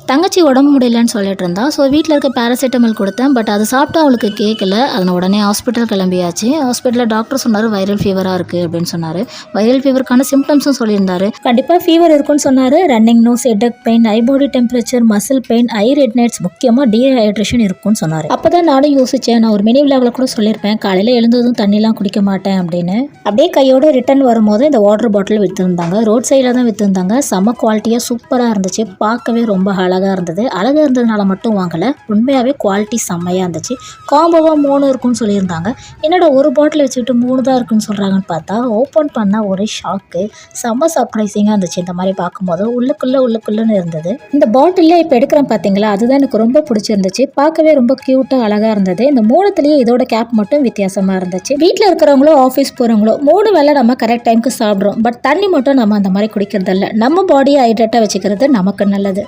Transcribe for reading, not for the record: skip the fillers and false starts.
தங்கச்சி உடம்பு முடியலன்னு சொல்லிட்டு இருந்தா. ஸோ வீட்டில் இருக்க பேராசிட்டமல் கொடுத்தேன். பட் அது சாப்பிட்டா அவளுக்கு கேட்கல. அதனை உடனே ஹாஸ்பிட்டல் கிளம்பியாச்சு. ஹாஸ்பிட்டலில் டாக்டர் சொன்னார் வைரல் ஃபீவராக இருக்குது அப்படின்னு சொன்னார். வைரல் ஃபீவருக்கான சிம்டம்ஸும் சொல்லியிருந்தாரு. கண்டிப்பாக ஃபீவர் இருக்குன்னு சொன்னார். ரன்னிங் நோஸ், ஹெட்டேக் பெயின், ஐ பாடி டெம்பரேச்சர், மசில் பெயின், ஐ ரெட்னஸ், முக்கியமாக டீஹைட்ரேஷன் இருக்குன்னு சொன்னார். அப்போ தான் நானும் யோசித்தேன். நான் ஒரு மினி விலாகில் கூட சொல்லியிருப்பேன், காலையில் எழுந்ததும் தண்ணிலாம் குடிக்க மாட்டேன் அப்படின்னு. அப்படியே கையோடு ரிட்டர்ன் வரும்போது இந்த வாட்டர் பாட்டில் விற்றுருந்தாங்க. ரோட் சைடில் தான் விற்றுருந்தாங்க. செம்ம குவாலிட்டியாக சூப்பராக இருந்துச்சு. பார்க்கவே ரொம்ப அழகாக இருந்தது. அழகாக இருந்ததுனால மட்டும் வாங்கலை, உண்மையாகவே குவாலிட்டி செம்மையாக இருந்துச்சு. காம்போவாக 3 இருக்குன்னு சொல்லியிருந்தாங்க. என்னோட ஒரு பாட்டில் வச்சுக்கிட்டு 3 தான் இருக்குன்னு சொல்கிறாங்கன்னு பார்த்தா ஓப்பன் பண்ணால் ஒரு ஷாக்கு. செம்ம சர்ப்ரைசிங்காக இருந்துச்சு. இந்த மாதிரி பார்க்கும்போது உள்ளுக்குள்ளேன்னு இருந்தது. இந்த பாட்டிலில் இப்போ எடுக்கிறேன் பார்த்தீங்களா, அதுதான் எனக்கு ரொம்ப பிடிச்சிருந்துச்சு. பார்க்கவே ரொம்ப க்யூட்டாக அழகாக இருந்தது. இந்த 3த்துலேயே இதோட கேப் மட்டும் வித்தியாசமாக இருந்துச்சு. வீட்டில் இருக்கிறவங்களோ ஆஃபீஸ் போகிறவங்களோ 3 வேளை நம்ம கரெக்ட் டைமுக்கு சாப்பிட்றோம். பட் தண்ணி மட்டும் நம்ம அந்த மாதிரி குடிக்கிறதில்ல. நம்ம பாடியை ஹைட்ரேட்டாக வச்சுக்கிறது நமக்கு நல்லது.